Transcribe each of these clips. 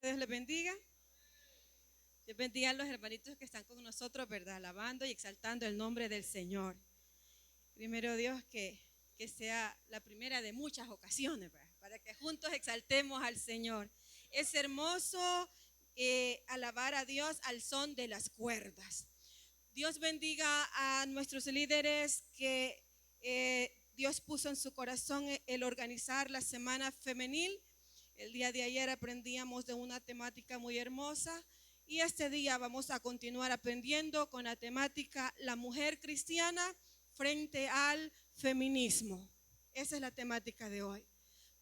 Dios les bendiga. Dios bendiga a los hermanitos que están con nosotros, ¿verdad? Alabando y exaltando el nombre del Señor. Primero Dios, que sea la primera de muchas ocasiones, ¿verdad? Para que juntos exaltemos al Señor. Es hermoso alabar a Dios al son de las cuerdas. Dios bendiga a nuestros líderes que Dios puso en su corazón el organizar la semana femenil. El día de ayer aprendíamos de una temática muy hermosa y este día vamos a continuar aprendiendo con la temática la mujer cristiana frente al feminismo. Esa es la temática de hoy.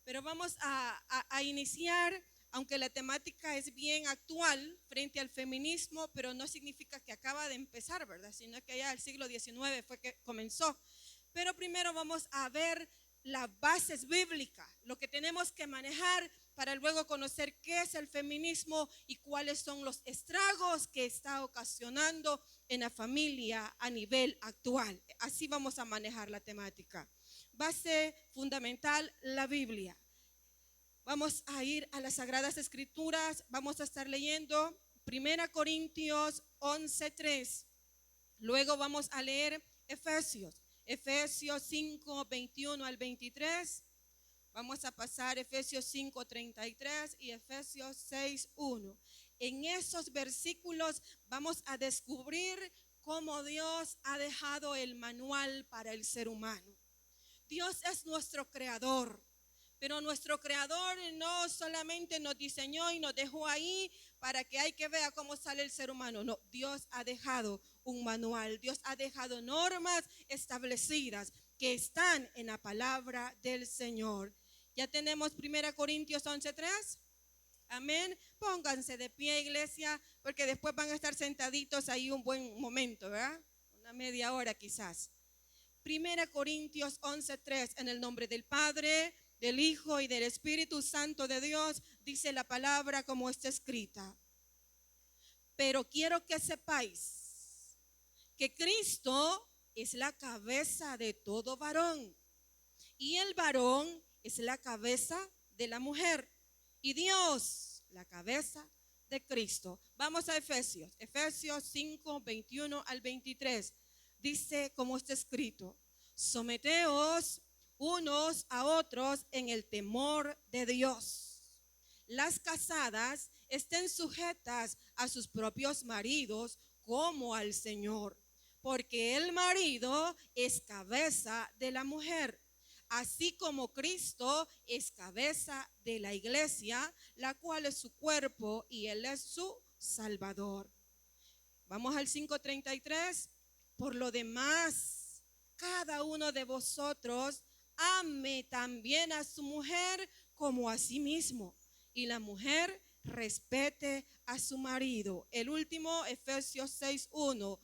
Pero vamos a iniciar, aunque la temática es bien actual frente al feminismo, pero no significa que acaba de empezar, ¿verdad? Sino que ya el siglo XIX fue que comenzó. Pero primero vamos a ver las bases bíblicas, lo que tenemos que manejar para luego conocer qué es el feminismo y cuáles son los estragos que está ocasionando en la familia a nivel actual. Así vamos a manejar la temática. Base fundamental, la Biblia. Vamos a ir a las Sagradas Escrituras, vamos a estar leyendo 1 Corintios 11:3. Luego vamos a leer Efesios 5, 21 al 23. Vamos a pasar Efesios 5, 33 y Efesios 6, 1. En esos versículos vamos a descubrir cómo Dios ha dejado el manual para el ser humano. Dios es nuestro creador, pero nuestro creador no solamente nos diseñó y nos dejó ahí para que hay que vea cómo sale el ser humano. No, Dios ha dejado un manual, Dios ha dejado normas establecidas que están en la palabra del Señor. Ya tenemos 1 Corintios 11:3. Amén. Pónganse de pie, iglesia, porque después van a estar sentaditos ahí un buen momento, ¿verdad? Una media hora quizás. 1 Corintios 11:3, en el nombre del Padre, del Hijo y del Espíritu Santo de Dios, dice la palabra como está escrita. Pero quiero que sepáis que Cristo es la cabeza de todo varón, y el varón es la cabeza de la mujer, y Dios la cabeza de Cristo. Vamos a Efesios 5, 21 al 23. Dice como está escrito: someteos unos a otros en el temor de Dios. Las casadas estén sujetas a sus propios maridos como al Señor, porque el marido es cabeza de la mujer, así como Cristo es cabeza de la iglesia, la cual es su cuerpo y él es su Salvador. Vamos al 5:33. Por lo demás, cada uno de vosotros ame también a su mujer como a sí mismo, y la mujer respete a su marido. El último, Efesios 6:1.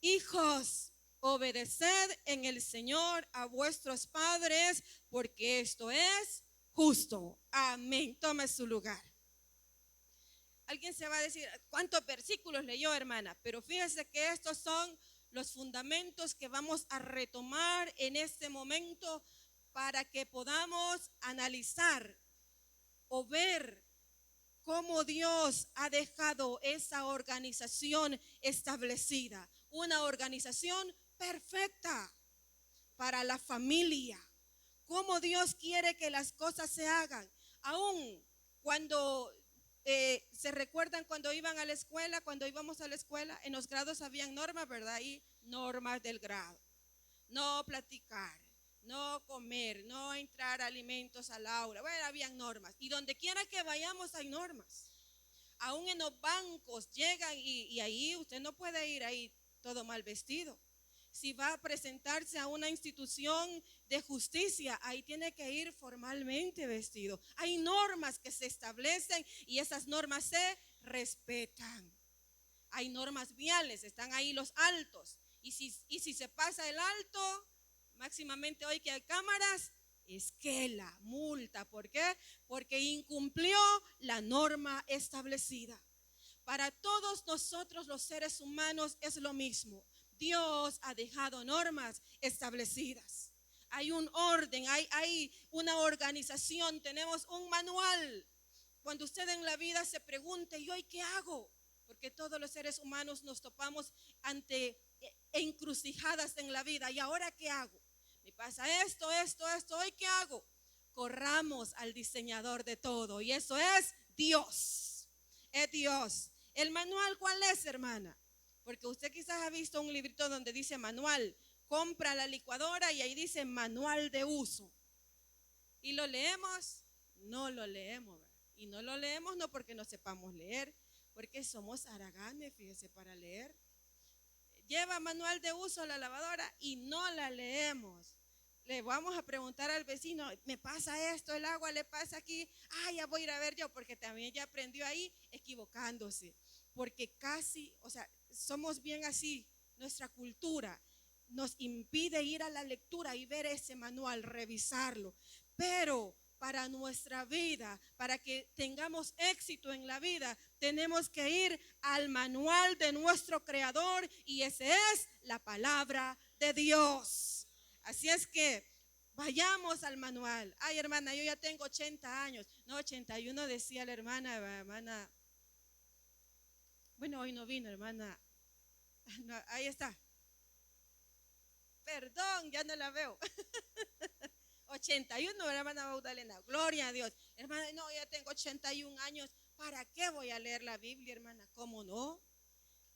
Hijos, obedeced en el Señor a vuestros padres, porque esto es justo. Amén. Tome su lugar. Alguien se va a decir, ¿cuántos versículos leyó, hermana? Pero fíjese que estos son los fundamentos que vamos a retomar en este momento para que podamos analizar o ver cómo Dios ha dejado esa organización establecida, una organización perfecta para la familia. Cómo Dios quiere que las cosas se hagan, aún cuando se recuerdan cuando iban a la escuela, cuando íbamos a la escuela, en los grados habían normas, ¿verdad? Y normas del grado. No platicar, no comer, no entrar alimentos al aula. Bueno, habían normas. Y donde quiera que vayamos hay normas. Aún en los bancos llegan y ahí usted no puede ir ahí todo mal vestido. Si va a presentarse a una institución de justicia, ahí tiene que ir formalmente vestido. Hay normas que se establecen y esas normas se respetan. Hay normas viales, están ahí los altos. Y si se pasa el alto, máximamente hoy que hay cámaras, esquela, multa. ¿Por qué? Porque incumplió la norma establecida. Para todos nosotros los seres humanos es lo mismo. Dios ha dejado normas establecidas. Hay un orden, hay una organización, tenemos un manual cuando usted en la vida se pregunte, ¿y hoy qué hago? Porque todos los seres humanos nos topamos ante encrucijadas en la vida. ¿Y ahora qué hago? Me pasa esto, ¿hoy qué hago? Corramos al diseñador de todo, y eso es Dios. Es Dios. ¿El manual cuál es, hermana? Porque usted quizás ha visto un librito donde dice manual. Compra la licuadora y ahí dice manual de uso. ¿Y lo leemos? No lo leemos, ¿verdad? Y no lo leemos no porque no sepamos leer, porque somos haraganes, fíjese, para leer. Lleva manual de uso la lavadora y no la leemos. Le vamos a preguntar al vecino, me pasa esto, el agua le pasa aquí, ya voy a ir a ver yo, porque también ya aprendió ahí equivocándose, porque casi, o sea, somos bien así, nuestra cultura nos impide ir a la lectura y ver ese manual, revisarlo, pero para nuestra vida, para que tengamos éxito en la vida, tenemos que ir al manual de nuestro Creador, y ese es la palabra de Dios. Así es que vayamos al manual. Ay, hermana, yo ya tengo 80 años. No, 81 decía la hermana. Bueno, hoy no vino, hermana. No, ahí está. Perdón, ya no la veo. 81, hermana Magdalena. Gloria a Dios. Hermana, no, ya tengo 81 años. ¿Para qué voy a leer la Biblia, hermana? ¿Cómo no?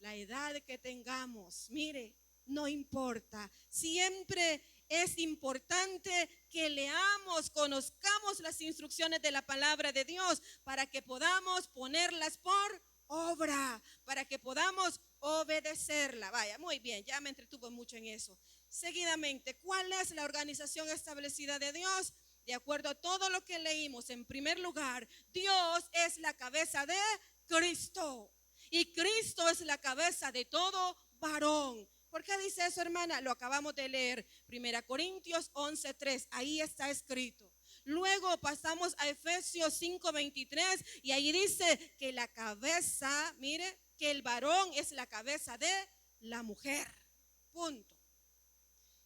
La edad que tengamos, mire, no importa. Siempre es importante que leamos, conozcamos las instrucciones de la palabra de Dios para que podamos ponerlas por obra, para que podamos obedecerla. Vaya, muy bien, ya me entretuve mucho en eso. Seguidamente, ¿cuál es la organización establecida de Dios? De acuerdo a todo lo que leímos, en primer lugar, Dios es la cabeza de Cristo. Y Cristo es la cabeza de todo varón. ¿Por qué dice eso, hermana? Lo acabamos de leer. 1 Corintios 11:3. Ahí está escrito. Luego pasamos a Efesios 5:23 y ahí dice que la cabeza, mire, que el varón es la cabeza de la mujer. Punto.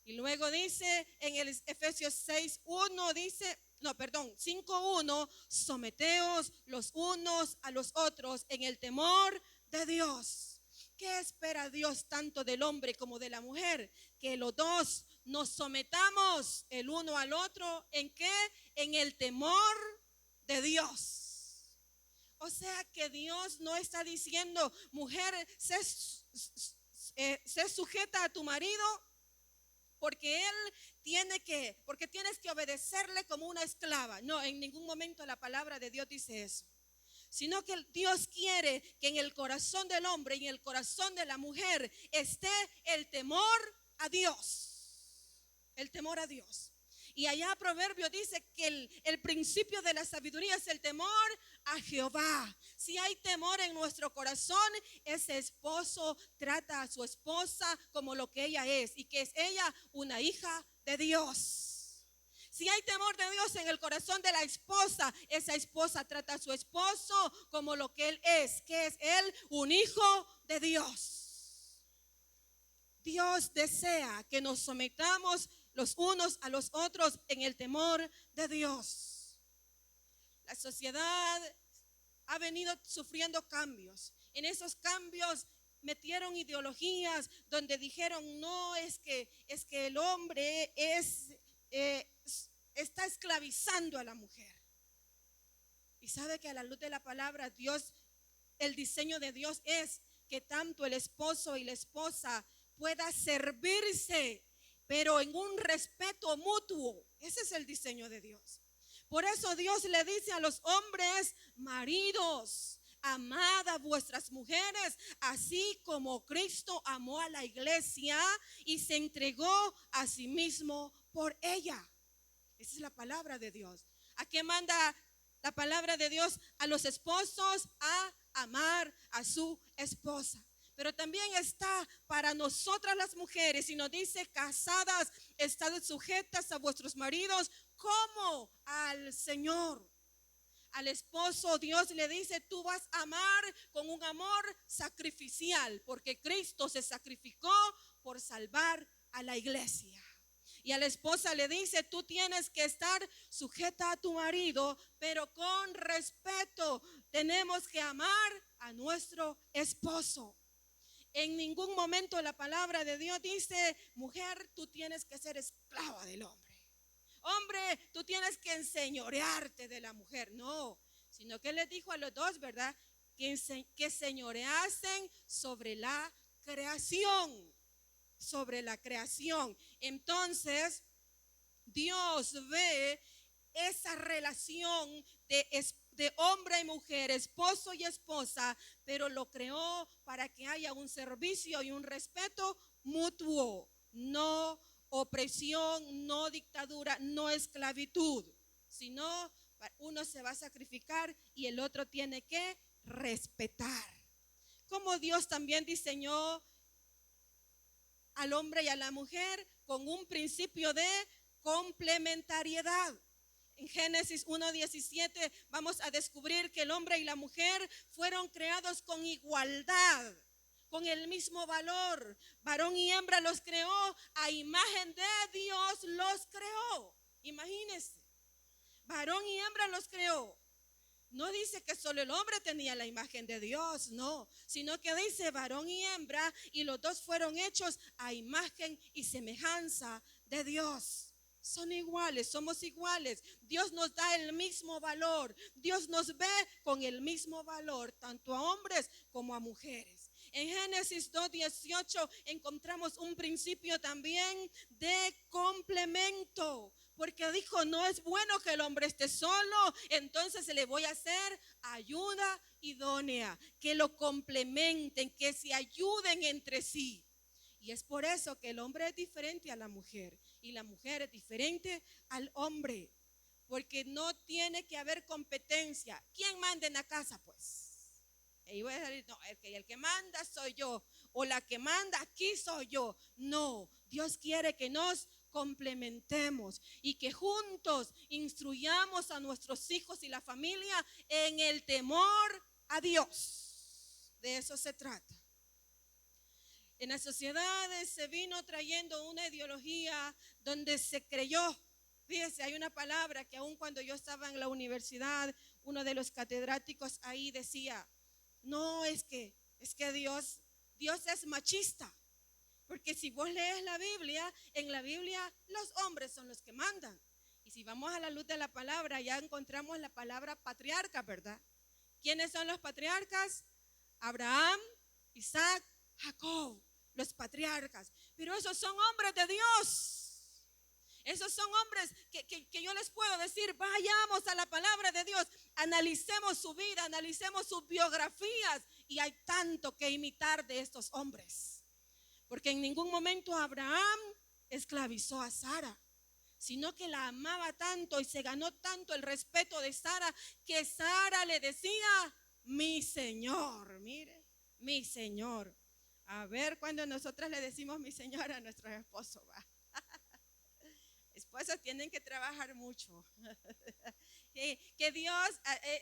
Y luego dice en el Efesios 6:1 dice, 5:1, someteos los unos a los otros en el temor de Dios. ¿Qué espera Dios tanto del hombre como de la mujer? Que los dos nos sometamos el uno al otro. ¿En qué? En el temor de Dios. O sea que Dios no está diciendo, mujer, sé sujeta a tu marido, porque porque tienes que obedecerle como una esclava. No, en ningún momento la palabra de Dios dice eso. Sino que Dios quiere que en el corazón del hombre y en el corazón de la mujer esté el temor a Dios. El temor a Dios. Y allá Proverbio dice que el principio de la sabiduría es el temor a Jehová. Si hay temor en nuestro corazón, ese esposo trata a su esposa como lo que ella es, y que es ella una hija de Dios. Si hay temor de Dios en el corazón de la esposa, esa esposa trata a su esposo como lo que él es. ¿Qué es él? Un hijo de Dios. Dios desea que nos sometamos los unos a los otros en el temor de Dios. La sociedad ha venido sufriendo cambios. En esos cambios metieron ideologías donde dijeron, no, es que el hombre está esclavizando a la mujer. Y sabe que a la luz de la palabra, Dios, el diseño de Dios es que tanto el esposo y la esposa pueda servirse, pero en un respeto mutuo. Ese es el diseño de Dios. Por eso Dios le dice a los hombres, maridos, amad a vuestras mujeres, así como Cristo amó a la iglesia y se entregó a sí mismo por ella. Esa es la palabra de Dios. ¿A qué manda la palabra de Dios? A los esposos a amar a su esposa. Pero también está para nosotras las mujeres, y nos dice, casadas, estad sujetas a vuestros maridos como al Señor. Al esposo Dios le dice, tú vas a amar con un amor sacrificial, porque Cristo se sacrificó por salvar a la iglesia. Y a la esposa le dice, tú tienes que estar sujeta a tu marido, pero con respeto. Tenemos que amar a nuestro esposo. En ningún momento la palabra de Dios dice, mujer, tú tienes que ser esclava del hombre. Hombre, tú tienes que enseñorearte de la mujer. No, sino que les dijo a los dos, ¿verdad? Que señoreasen sobre la creación. Sobre la creación. Entonces, Dios ve esa relación de hombre y mujer, esposo y esposa, pero lo creó para que haya un servicio y un respeto mutuo, no opresión, no dictadura, no esclavitud, sino uno se va a sacrificar y el otro tiene que respetar. Como Dios también diseñó al hombre y a la mujer con un principio de complementariedad. En Génesis 1:17 vamos a descubrir que el hombre y la mujer fueron creados con igualdad, con el mismo valor. Varón y hembra los creó, a imagen de Dios los creó. Imagínense, varón y hembra los creó. No dice que solo el hombre tenía la imagen de Dios, no, sino que dice varón y hembra, y los dos fueron hechos a imagen y semejanza de Dios. Son iguales, somos iguales. Dios nos da el mismo valor. Dios nos ve con el mismo valor, tanto a hombres como a mujeres. En Génesis 2:18 encontramos un principio también de complemento. Porque dijo, no es bueno que el hombre esté solo, entonces le voy a hacer ayuda idónea, que lo complementen, que se ayuden entre sí. Y es por eso que el hombre es diferente a la mujer y la mujer es diferente al hombre, porque no tiene que haber competencia. ¿Quién manda en la casa, pues? Y voy a decir, no, el que manda soy yo, o la que manda aquí soy yo. No, Dios quiere que nos complementemos y que juntos instruyamos a nuestros hijos y la familia en el temor a Dios. De eso se trata. En las sociedades se vino trayendo una ideología donde se creyó. Fíjese, hay una palabra que aun cuando yo estaba en la universidad, uno de los catedráticos ahí decía, no, es que Dios es machista. Porque si vos lees la Biblia, en la Biblia los hombres son los que mandan. Y si vamos a la luz de la palabra, ya encontramos la palabra patriarca, ¿verdad? ¿Quiénes son los patriarcas? Abraham, Isaac, Jacob, los patriarcas. Pero esos son hombres de Dios. Esos son hombres que yo les puedo decir, vayamos a la palabra de Dios, analicemos su vida, analicemos sus biografías. Y hay tanto que imitar de estos hombres. Porque en ningún momento Abraham esclavizó a Sara, sino que la amaba tanto y se ganó tanto el respeto de Sara, que Sara le decía, mi Señor, mire, mi Señor. A ver cuando nosotras le decimos mi Señor a nuestros esposos, va. Esposas tienen que trabajar mucho. Que Dios,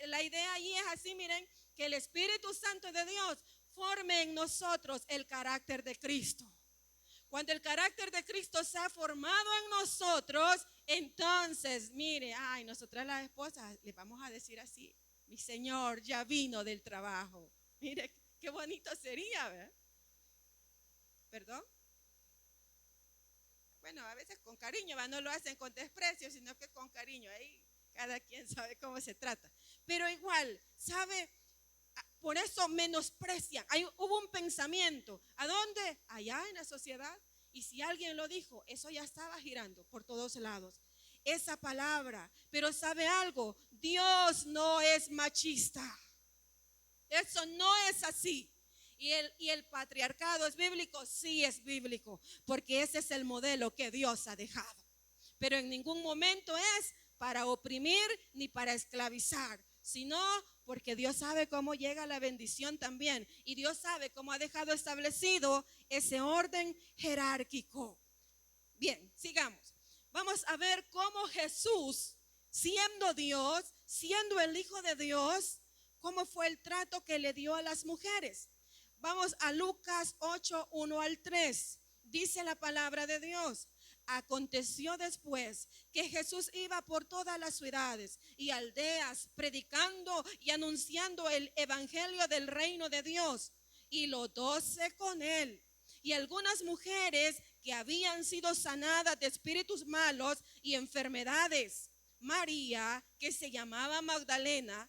la idea ahí es así, miren, que el Espíritu Santo de Dios forme en nosotros el carácter de Cristo. Cuando el carácter de Cristo se ha formado en nosotros, entonces, mire, ay, nosotras las esposas le vamos a decir así, mi Señor ya vino del trabajo. Mire, qué bonito sería, ¿verdad? ¿Perdón? Bueno, a veces con cariño, no lo hacen con desprecio, sino que con cariño. Ahí cada quien sabe cómo se trata. Pero igual, ¿sabe? Por eso menosprecian. Hubo un pensamiento. ¿A dónde? Allá en la sociedad. Y si alguien lo dijo, eso ya estaba girando por todos lados. Esa palabra. Pero ¿sabe algo? Dios no es machista. Eso no es así. ¿Y el patriarcado es bíblico? Sí es bíblico, porque ese es el modelo que Dios ha dejado. Pero en ningún momento es para oprimir ni para esclavizar, sino porque Dios sabe cómo llega la bendición también. Y Dios sabe cómo ha dejado establecido ese orden jerárquico. Bien, sigamos. Vamos a ver cómo Jesús, siendo Dios, siendo el Hijo de Dios, cómo fue el trato que le dio a las mujeres. Vamos a Lucas 8, 1 al 3. Dice la palabra de Dios. Aconteció después que Jesús iba por todas las ciudades y aldeas predicando y anunciando el evangelio del reino de Dios, y los 12 con él. Y algunas mujeres que habían sido sanadas de espíritus malos y enfermedades. María, que se llamaba Magdalena,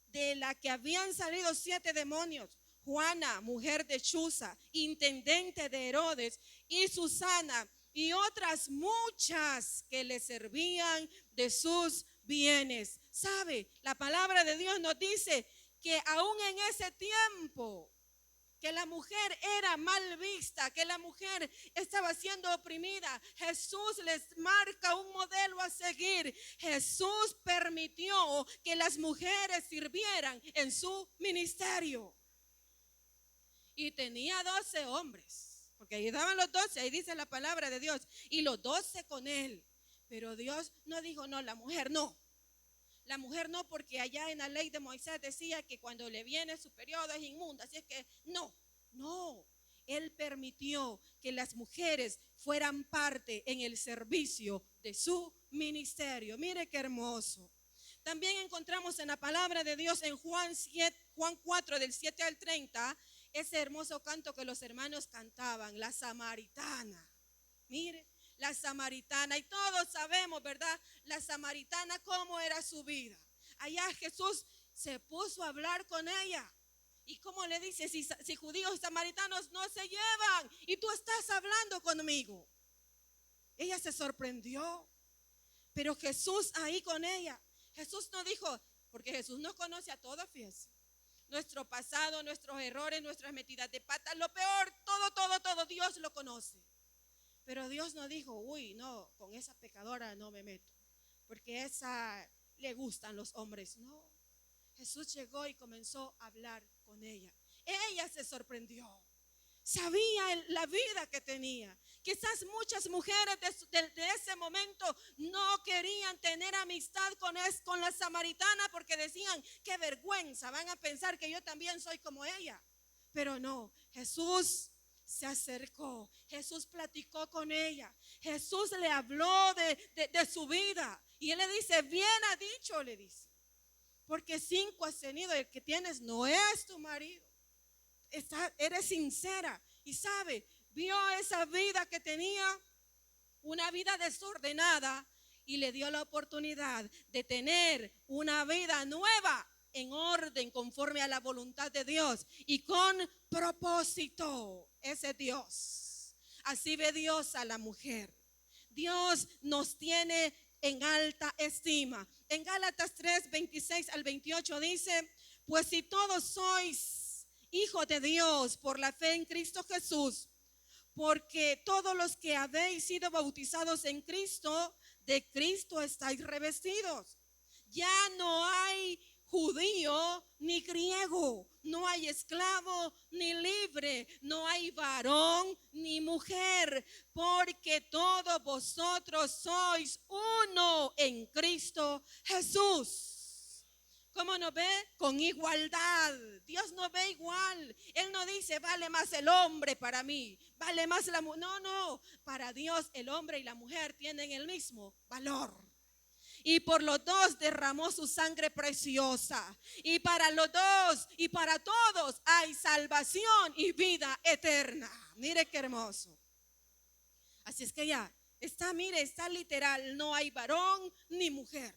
de la que habían salido 7 demonios. Juana, mujer de Chuza, intendente de Herodes, y Susana, y otras muchas que le servían de sus bienes. ¿Sabe? La palabra de Dios nos dice que aún en ese tiempo, que la mujer era mal vista, que la mujer estaba siendo oprimida, Jesús les marca un modelo a seguir. Jesús permitió que las mujeres sirvieran en su ministerio. Y tenía 12 hombres, porque ahí estaban los 12, ahí dice la palabra de Dios, y los 12 con él. Pero Dios no dijo, no, la mujer no. La mujer no, porque allá en la ley de Moisés decía que cuando le viene su periodo es inmunda. Así es que no. Él permitió que las mujeres fueran parte en el servicio de su ministerio. Mire qué hermoso. También encontramos en la palabra de Dios en Juan 4 del 7 al 30, ese hermoso canto que los hermanos cantaban, la samaritana. Mire, la samaritana, y todos sabemos, ¿verdad? La samaritana, cómo era su vida. Allá Jesús se puso a hablar con ella. ¿Y cómo le dice? Si judíos y samaritanos no se llevan y tú estás hablando conmigo. Ella se sorprendió, pero Jesús ahí con ella. Jesús no dijo, porque Jesús nos conoce a todos, fíjense. Nuestro pasado, nuestros errores, nuestras metidas de pata, lo peor, todo, Dios lo conoce. Pero Dios no dijo, uy, no, con esa pecadora no me meto, porque esa le gustan los hombres. No, Jesús llegó y comenzó a hablar con ella. Ella se sorprendió. Sabía la vida que tenía. Quizás muchas mujeres de ese momento no querían tener amistad con la samaritana porque decían, qué vergüenza, van a pensar que yo también soy como ella. Pero no, Jesús se acercó, Jesús platicó con ella, Jesús le habló de su vida. Y él le dice, bien ha dicho, le dice, porque 5 has tenido, el que tienes no es tu marido. Eres sincera. Y sabe, vio esa vida que tenía, una vida desordenada, y le dio la oportunidad de tener una vida nueva, en orden, conforme a la voluntad de Dios y con propósito. Ese Dios, así ve Dios a la mujer. Dios nos tiene en alta estima. En Gálatas 3, 26 al 28 dice, pues si todos sois hijos de Dios por la fe en Cristo Jesús, porque todos los que habéis sido bautizados en Cristo, de Cristo estáis revestidos. Ya no hay judío ni griego, no hay esclavo ni libre, no hay varón ni mujer, porque todos vosotros sois uno en Cristo Jesús. ¿Cómo nos ve? Con igualdad. Dios nos ve igual. Él no dice, vale más el hombre para mí, vale más la mujer. No, para Dios el hombre y la mujer tienen el mismo valor. Y por los dos derramó su sangre preciosa. Y para los dos y para todos hay salvación y vida eterna. Mire qué hermoso. Así es que ya está, mire, está literal. No hay varón ni mujer.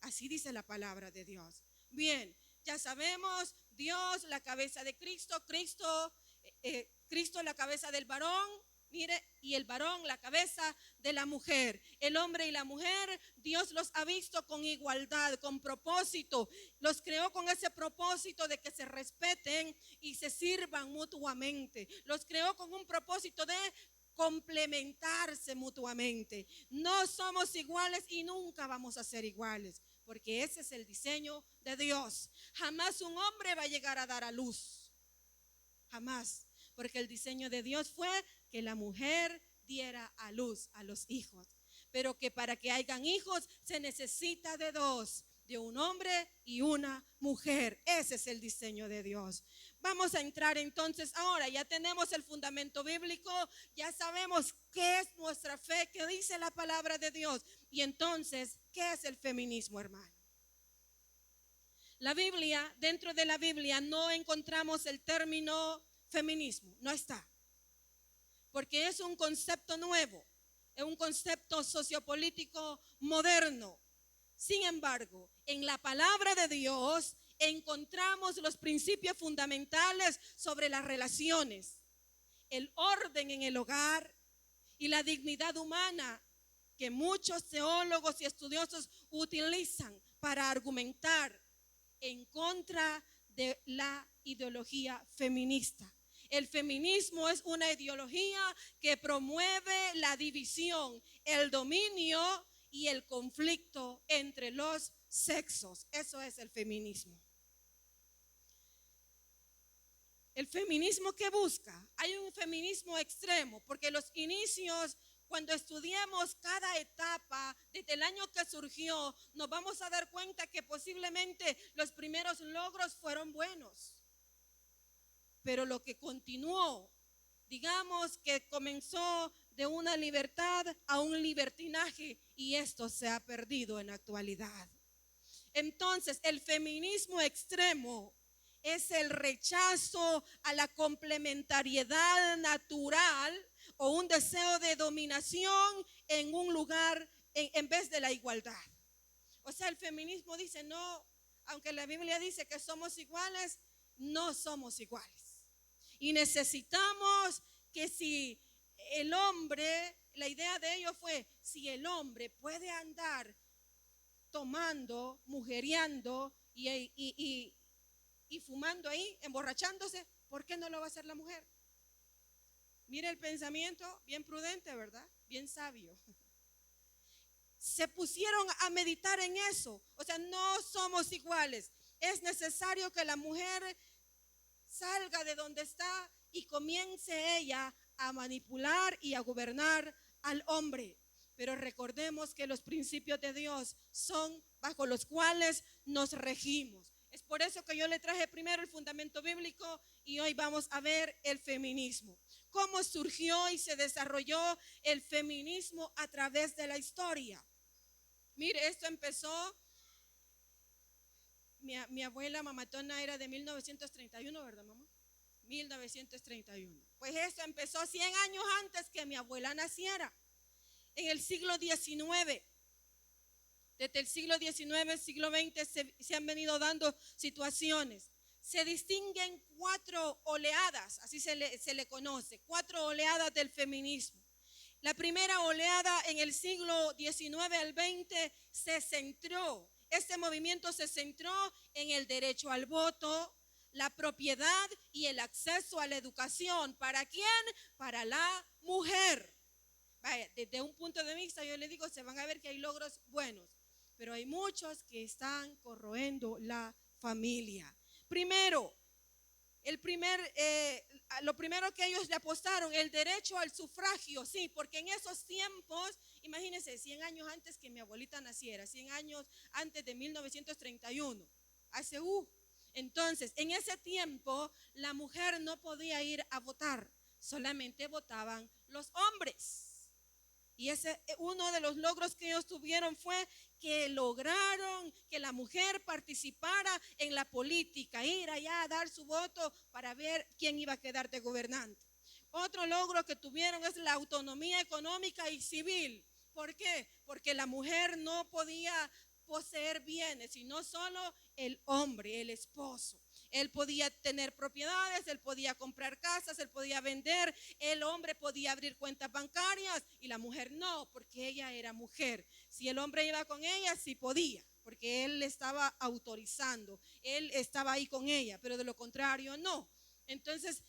Así dice la palabra de Dios. Bien, ya sabemos, Dios la cabeza de Cristo, Cristo la cabeza del varón. Mire, y el varón la cabeza de la mujer. El hombre y la mujer, Dios los ha visto con igualdad, con propósito. Los creó con ese propósito de que se respeten y se sirvan mutuamente. Los creó con un propósito de complementarse mutuamente. No somos iguales y nunca vamos a ser iguales, porque ese es el diseño de Dios. Jamás un hombre va a llegar a dar a luz. Jamás. Porque el diseño de Dios fue que la mujer diera a luz a los hijos. Pero que para que hayan hijos se necesita de dos de un hombre y una mujer. Ese es el diseño de Dios. Vamos a entrar entonces ahora, ya tenemos el fundamento bíblico, ya sabemos qué es nuestra fe, qué dice la palabra de Dios. Y entonces, ¿qué es el feminismo, hermano? La Biblia, dentro de la Biblia no encontramos el término feminismo, no está. Porque es un concepto nuevo, es un concepto sociopolítico moderno. Sin embargo, en la palabra de Dios encontramos los principios fundamentales sobre las relaciones, el orden en el hogar y la dignidad humana que muchos teólogos y estudiosos utilizan para argumentar en contra de la ideología feminista. El feminismo es una ideología que promueve la división, el dominio y el conflicto entre los sexos. Eso es el feminismo. El feminismo que busca, hay un feminismo extremo, porque los inicios, cuando estudiemos cada etapa desde el año que surgió, nos vamos a dar cuenta que posiblemente los primeros logros fueron buenos. Pero lo que continuó, digamos que comenzó de una libertad a un libertinaje, y esto se ha perdido en la actualidad. Entonces, el feminismo extremo es el rechazo a la complementariedad natural o un deseo de dominación en un lugar en vez de la igualdad. O sea, el feminismo dice no, aunque la Biblia dice que somos iguales, no somos iguales. Y necesitamos que si el hombre, la idea de ellos fue, si el hombre puede andar tomando, mujeriando y fumando ahí, emborrachándose, ¿por qué no lo va a hacer la mujer? Mire el pensamiento, bien prudente, ¿verdad? Bien sabio. Se pusieron a meditar en eso. O sea, no somos iguales. Es necesario que la mujer salga de donde está y comience ella a manipular y a gobernar al hombre. Pero recordemos que los principios de Dios son bajo los cuales nos regimos. Es por eso que yo le traje primero el fundamento bíblico y hoy vamos a ver el feminismo. Cómo surgió y se desarrolló el feminismo a través de la historia. Mire, esto empezó, mi abuela mamatona era de 1931, ¿verdad, mamá? 1931. Pues esto empezó 100 años antes que mi abuela naciera, en el siglo XIX. Desde el siglo XIX, siglo XX se han venido dando situaciones. Se distinguen 4 oleadas, así se le conoce, 4 oleadas del feminismo. La primera oleada en el siglo XIX al XX este movimiento se centró en el derecho al voto, la propiedad y el acceso a la educación. ¿Para quién? Para la mujer. Vaya, desde un punto de vista, yo le digo, se van a ver que hay logros buenos, pero hay muchos que están corroendo la familia. Primero, lo primero que ellos le apostaron, el derecho al sufragio, sí, porque en esos tiempos, imagínense, 100 años antes que mi abuelita naciera, 100 años antes de 1931, entonces, en ese tiempo, la mujer no podía ir a votar, solamente votaban los hombres. Y uno de los logros que ellos tuvieron fue que lograron que la mujer participara en la política, ir allá a dar su voto para ver quién iba a quedar de gobernante. Otro logro que tuvieron es la autonomía económica y civil. ¿Por qué? Porque la mujer no podía poseer bienes, sino solo el hombre, el esposo. Él podía tener propiedades, él podía comprar casas, él podía vender, el hombre podía abrir cuentas bancarias y la mujer no, porque ella era mujer. Si el hombre iba con ella, sí podía, porque él le estaba autorizando, él estaba ahí con ella, pero de lo contrario no. Entonces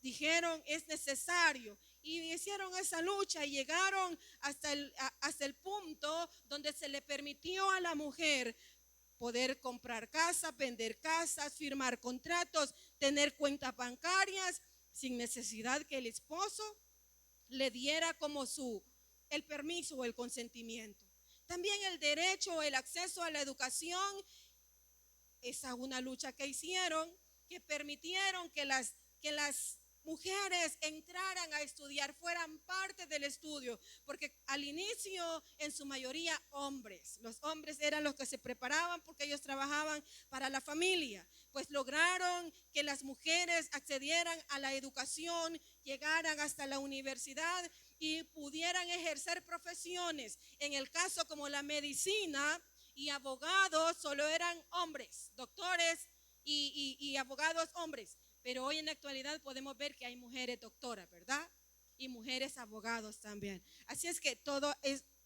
dijeron, es necesario, y hicieron esa lucha y llegaron hasta el punto donde se le permitió a la mujer poder comprar casas, vender casas, firmar contratos, tener cuentas bancarias sin necesidad que el esposo le diera como el permiso o el consentimiento. También el derecho, el acceso a la educación, esa es una lucha que hicieron, que permitieron que las mujeres entraran a estudiar, fueran parte del estudio, porque al inicio en su mayoría hombres, los hombres eran los que se preparaban porque ellos trabajaban para la familia, pues lograron que las mujeres accedieran a la educación, llegaran hasta la universidad y pudieran ejercer profesiones. En el caso como la medicina y abogados, solo eran hombres, doctores y abogados hombres. Pero hoy en la actualidad podemos ver que hay mujeres doctoras, ¿verdad? Y mujeres abogados también. Así es que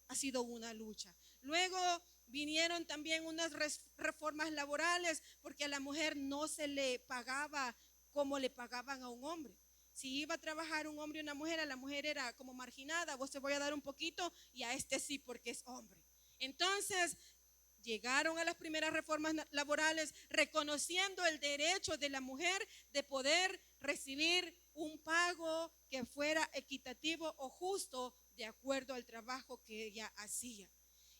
ha sido una lucha. Luego vinieron también unas reformas laborales, porque a la mujer no se le pagaba como le pagaban a un hombre. Si iba a trabajar un hombre y una mujer, a la mujer era como marginada, vos te voy a dar un poquito y a este sí porque es hombre. Entonces llegaron a las primeras reformas laborales reconociendo el derecho de la mujer de poder recibir un pago que fuera equitativo o justo de acuerdo al trabajo que ella hacía.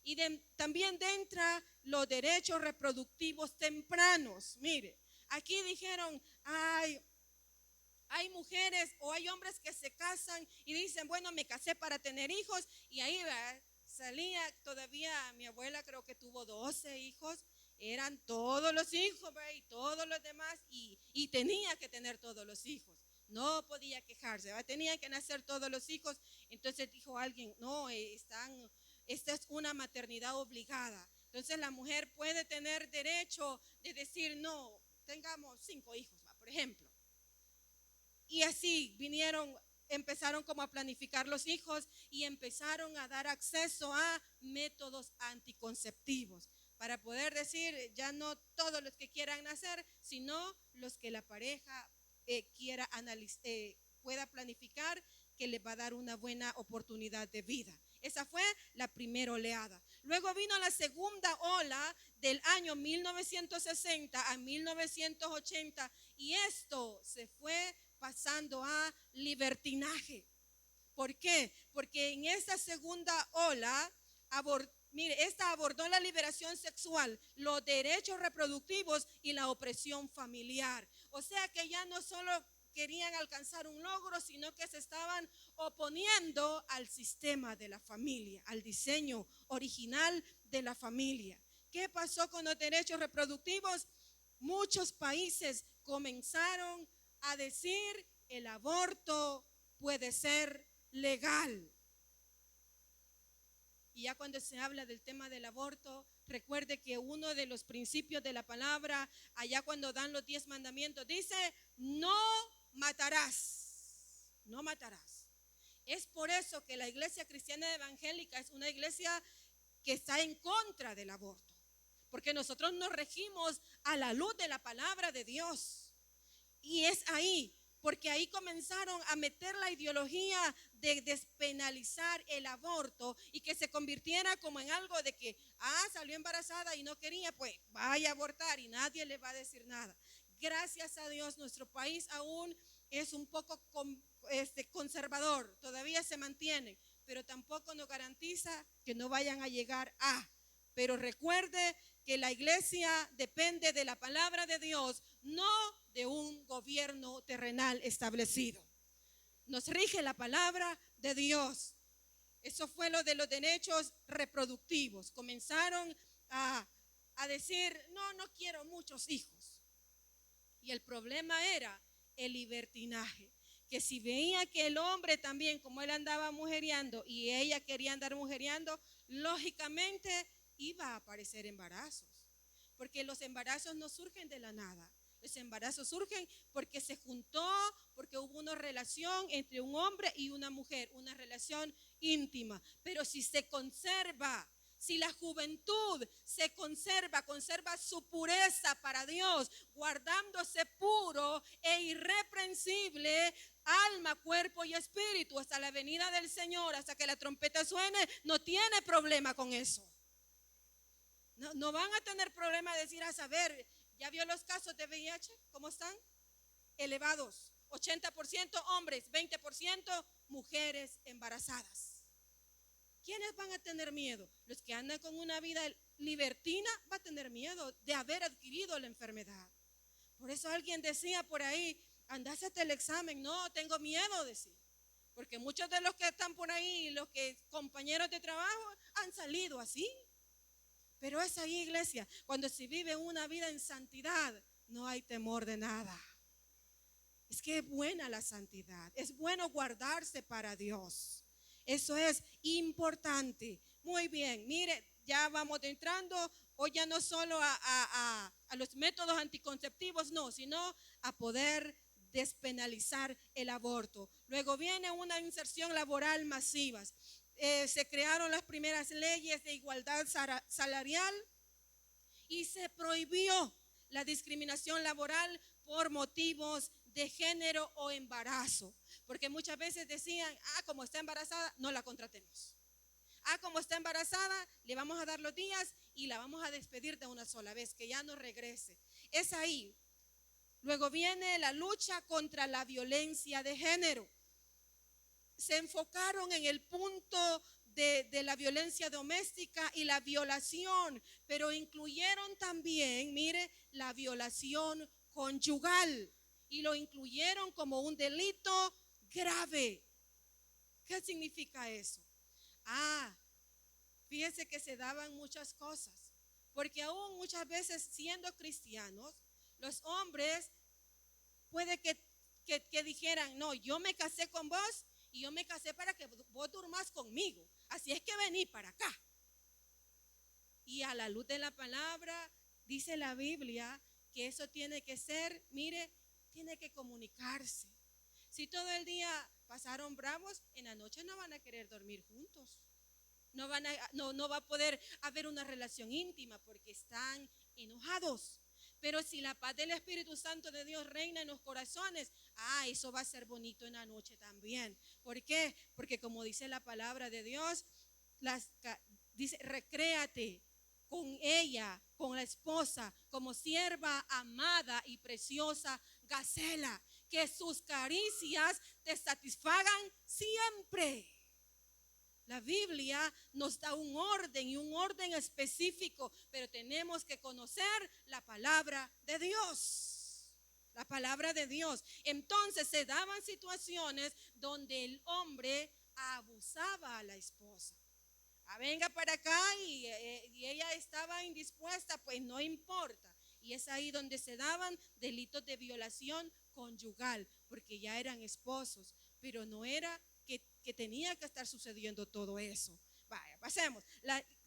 Y también dentro los derechos reproductivos tempranos. Mire, aquí dijeron, hay mujeres o hay hombres que se casan y dicen, bueno, me casé para tener hijos, y ahí va. Salía todavía, mi abuela creo que tuvo 12 hijos, eran todos los hijos, ¿verdad? Y todos los demás, y tenía que tener todos los hijos, no podía quejarse, ¿verdad? Tenían que nacer todos los hijos. Entonces dijo alguien, no, esta es una maternidad obligada. Entonces la mujer puede tener derecho de decir, no, tengamos 5 hijos, ¿va? Por ejemplo. Y así empezaron como a planificar los hijos y empezaron a dar acceso a métodos anticonceptivos para poder decir, ya no todos los que quieran nacer, sino los que la pareja pueda planificar, que les va a dar una buena oportunidad de vida. Esa fue la primera oleada. Luego vino la segunda ola del año 1960 a 1980, y esto se fue pasando a libertinaje. ¿Por qué? Porque en esta segunda ola, esta abordó la liberación sexual, los derechos reproductivos y la opresión familiar. O sea que ya no solo querían alcanzar un logro, sino que se estaban oponiendo al sistema de la familia, al diseño original de la familia. ¿Qué pasó con los derechos reproductivos? Muchos países comenzaron a decir, el aborto puede ser legal. Y ya cuando se habla del tema del aborto, recuerde que uno de los principios de la palabra, allá cuando dan los 10 mandamientos, dice, no matarás, no matarás. Es por eso que la iglesia cristiana evangélica es una iglesia que está en contra del aborto, porque nosotros nos regimos a la luz de la palabra de Dios. Y es ahí, porque ahí comenzaron a meter la ideología de despenalizar el aborto y que se convirtiera como en algo de que, salió embarazada y no quería, pues vaya a abortar y nadie le va a decir nada. Gracias a Dios, nuestro país aún es un poco conservador, todavía se mantiene, pero tampoco nos garantiza que no vayan a llegar a. Pero recuerde que la iglesia depende de la palabra de Dios, no de un gobierno terrenal establecido. Nos rige la palabra de Dios. Eso fue lo de los derechos reproductivos. Comenzaron a decir, no quiero muchos hijos. Y el problema era el libertinaje, que si veía que el hombre también, como él andaba mujereando y ella quería andar mujereando, lógicamente iba a aparecer embarazos, porque los embarazos no surgen de la nada. Los embarazos surgen porque se juntó, porque hubo una relación entre un hombre y una mujer, una relación íntima. Pero si se conserva, si la juventud se conserva su pureza para Dios, guardándose puro e irreprensible, alma, cuerpo y espíritu, hasta la venida del Señor, hasta que la trompeta suene, no tiene problema con eso. No van a tener problema de decir, a saber, ¿ya vio los casos de VIH? ¿Cómo están? Elevados. 80% hombres, 20% mujeres embarazadas. ¿Quiénes van a tener miedo? Los que andan con una vida libertina van a tener miedo de haber adquirido la enfermedad. Por eso alguien decía por ahí, anda, hacete el examen. No, tengo miedo, decía. Porque muchos de los que están por ahí, los que compañeros de trabajo, han salido así. Pero es ahí, iglesia, cuando se vive una vida en santidad, no hay temor de nada. Es que es buena la santidad, es bueno guardarse para Dios. Eso es importante. Muy bien, mire, ya vamos entrando, hoy ya no solo a los métodos anticonceptivos, no, sino a poder despenalizar el aborto. Luego viene una inserción laboral masiva. Se crearon las primeras leyes de igualdad salarial y se prohibió la discriminación laboral por motivos de género o embarazo, porque muchas veces decían, como está embarazada, no la contratemos. Como está embarazada, le vamos a dar los días y la vamos a despedir de una sola vez, que ya no regrese. Es ahí. Luego viene la lucha contra la violencia de género. Se enfocaron en el punto de la violencia doméstica y la violación, pero incluyeron también, mire, la violación conyugal y lo incluyeron como un delito grave. ¿Qué significa eso? Fíjese que se daban muchas cosas, porque aún muchas veces siendo cristianos, los hombres puede que dijeran, no, yo me casé con vos y yo me casé para que vos durmas conmigo, así es que vení para acá. Y a la luz de la palabra, dice la Biblia que eso tiene que ser, mire, tiene que comunicarse. Si todo el día pasaron bravos, en la noche no van a querer dormir juntos. No va a poder haber una relación íntima porque están enojados. Pero si la paz del Espíritu Santo de Dios reina en los corazones, eso va a ser bonito en la noche también. ¿Por qué? Porque como dice la palabra de Dios, dice, recréate con ella, con la esposa, como sierva amada y preciosa Gacela, que sus caricias te satisfagan siempre. La Biblia nos da un orden y un orden específico, pero tenemos que conocer la palabra de Dios. La palabra de Dios. Entonces se daban situaciones donde el hombre abusaba a la esposa. Venga para acá y ella estaba indispuesta, pues no importa. Y es ahí donde se daban delitos de violación conyugal, porque ya eran esposos, pero no era que tenía que estar sucediendo todo eso. Vaya, pasemos.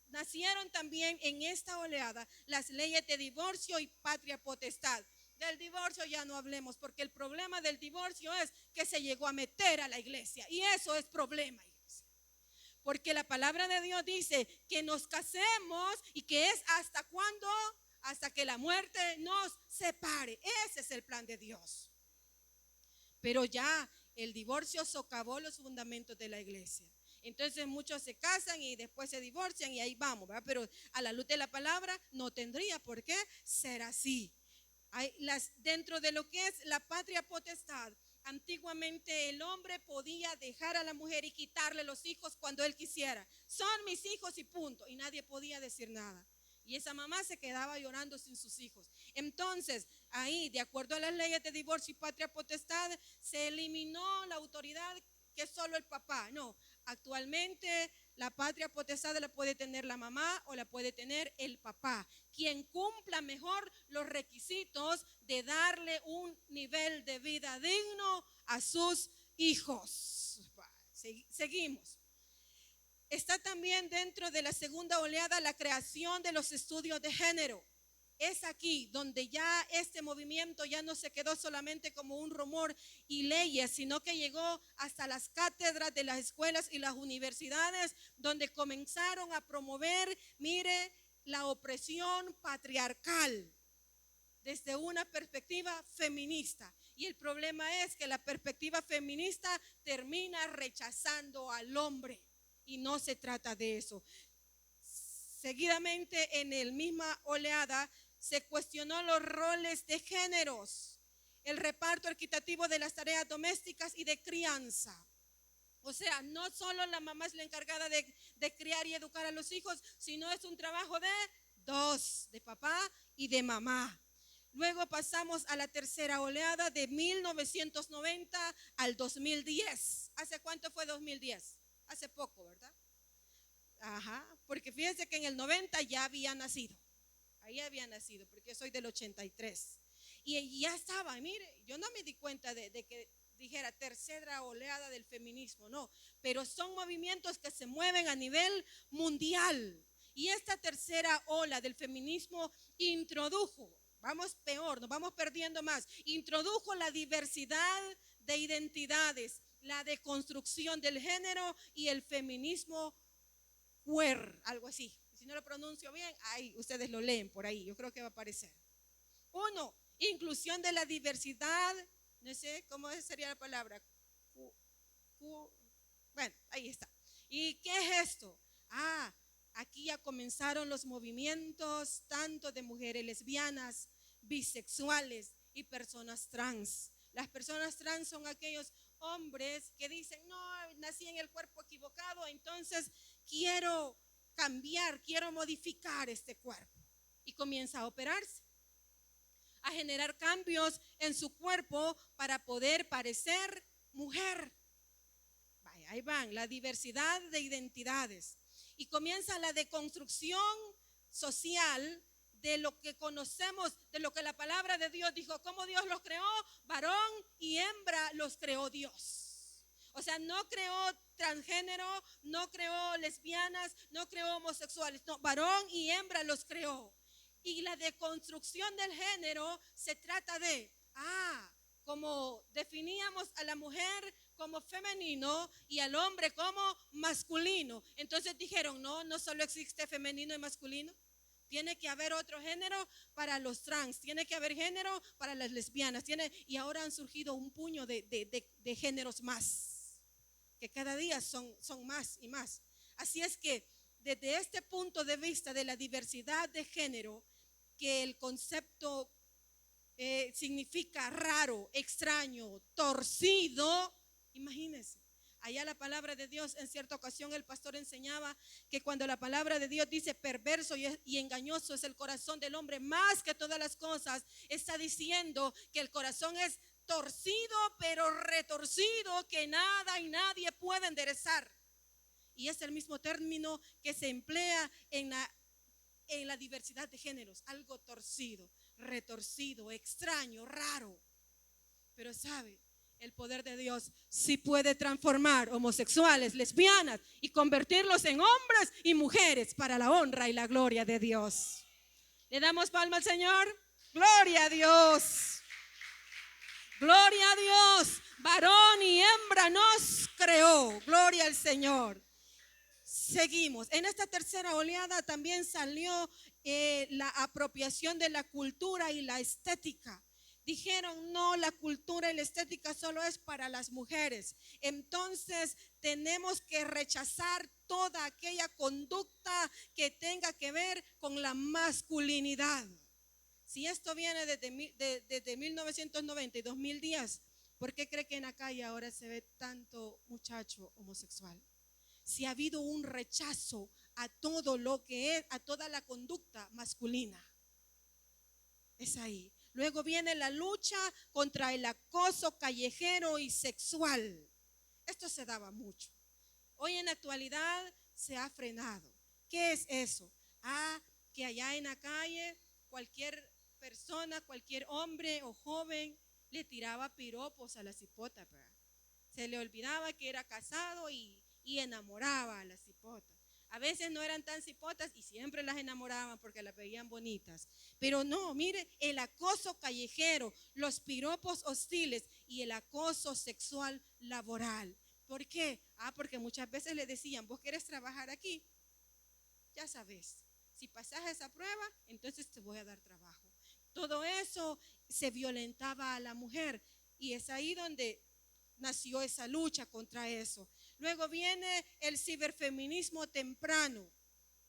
Nacieron también en esta oleada las leyes de divorcio y patria potestad. Del divorcio ya no hablemos, porque el problema del divorcio es que se llegó a meter a la iglesia, y eso es problema, iglesia. Porque la palabra de Dios dice que nos casemos y que es hasta cuando, hasta que la muerte nos separe. Ese es el plan de Dios. Pero ya el divorcio socavó los fundamentos de la iglesia. Entonces muchos se casan y después se divorcian y ahí vamos, ¿verdad? Pero a la luz de la palabra no tendría por qué ser así. Dentro de lo que es la patria potestad, antiguamente el hombre podía dejar a la mujer y quitarle los hijos cuando él quisiera. Son mis hijos y punto. Y nadie podía decir nada. Y esa mamá se quedaba llorando sin sus hijos. Entonces, ahí, de acuerdo a las leyes de divorcio y patria potestad, se eliminó la autoridad que solo el papá. No, actualmente la patria potestad la puede tener la mamá o la puede tener el papá, quien cumpla mejor los requisitos de darle un nivel de vida digno a sus hijos. Seguimos. Está también dentro de la segunda oleada la creación de los estudios de género. Es aquí donde ya este movimiento ya no se quedó solamente como un rumor y leyes, sino que llegó hasta las cátedras de las escuelas y las universidades, donde comenzaron a promover, mire, la opresión patriarcal desde una perspectiva feminista. Y el problema es que la perspectiva feminista termina rechazando al hombre. Y no se trata de eso. Seguidamente, en la misma oleada, se cuestionó los roles de géneros, el reparto equitativo de las tareas domésticas y de crianza. O sea, no solo la mamá es la encargada de criar y educar a los hijos, sino es un trabajo de dos, de papá y de mamá. Luego pasamos a la tercera oleada de 1990 al 2010. ¿Hace cuánto fue 2010? Hace poco, ¿verdad? Ajá, porque fíjense que en el 90 ya había nacido. Ahí había nacido, porque yo soy del 83. Y ya estaba, mire, yo no me di cuenta de que dijera tercera oleada del feminismo, no, pero son movimientos que se mueven a nivel mundial. Y esta tercera ola del feminismo introdujo, vamos peor, nos vamos perdiendo más, introdujo la diversidad de identidades, la deconstrucción del género y el feminismo queer, algo así. Si no lo pronuncio bien, ahí ustedes lo leen por ahí, yo creo que va a aparecer. Uno, inclusión de la diversidad, no sé cómo sería la palabra. Bueno, ahí está. ¿Y qué es esto? Aquí ya comenzaron los movimientos tanto de mujeres lesbianas, bisexuales y personas trans. Las personas trans son aquellos hombres que dicen, no, nací en el cuerpo equivocado, entonces quiero cambiar, quiero modificar este cuerpo. Y comienza a operarse, a generar cambios en su cuerpo para poder parecer mujer. Vaya, ahí van, la diversidad de identidades. Y comienza la deconstrucción social de lo que conocemos, de lo que la palabra de Dios dijo, cómo Dios los creó, varón y hembra los creó Dios. O sea, no creó transgénero, no creó lesbianas, no creó homosexuales, no, varón y hembra los creó. Y la deconstrucción del género se trata de, como definíamos a la mujer como femenino y al hombre como masculino. Entonces dijeron, no solo existe femenino y masculino. Tiene que haber otro género para los trans, tiene que haber género para las lesbianas. Y ahora han surgido un puño de géneros más, que cada día son más y más. Así es que desde este punto de vista de la diversidad de género, que el concepto significa raro, extraño, torcido, imagínense. Allá la palabra de Dios, en cierta ocasión el pastor enseñaba que cuando la palabra de Dios dice perverso y engañoso es el corazón del hombre más que todas las cosas, está diciendo que el corazón es torcido pero retorcido, que nada y nadie puede enderezar. Y es el mismo término que se emplea en la diversidad de géneros, algo torcido, retorcido, extraño, raro. Pero sabe, el poder de Dios sí puede transformar homosexuales, lesbianas y convertirlos en hombres y mujeres para la honra y la gloria de Dios. ¿Le damos palma al Señor? Gloria a Dios. Gloria a Dios. Varón y hembra nos creó. Gloria al Señor. Seguimos. En esta tercera oleada también salió la apropiación de la cultura y la estética. Dijeron, no, la cultura y la estética solo es para las mujeres. Entonces tenemos que rechazar toda aquella conducta que tenga que ver con la masculinidad. Si esto viene desde 1990 y 2010, ¿por qué cree que en la calle ahora se ve tanto muchacho homosexual? Si ha habido un rechazo a todo lo que es, a toda la conducta masculina. Es ahí. Luego viene la lucha contra el acoso callejero y sexual. Esto se daba mucho. Hoy en la actualidad se ha frenado. ¿Qué es eso? Que allá en la calle cualquier persona, cualquier hombre o joven le tiraba piropos a la cipota. Se le olvidaba que era casado y enamoraba a las cipotas. A veces no eran tan cipotas y siempre las enamoraban porque las veían bonitas. Pero no, mire, el acoso callejero, los piropos hostiles y el acoso sexual laboral. ¿Por qué? Porque muchas veces le decían, ¿vos querés trabajar aquí? Ya sabes, si pasás esa prueba, entonces te voy a dar trabajo. Todo eso se violentaba a la mujer y es ahí donde nació esa lucha contra eso. Luego viene el ciberfeminismo temprano.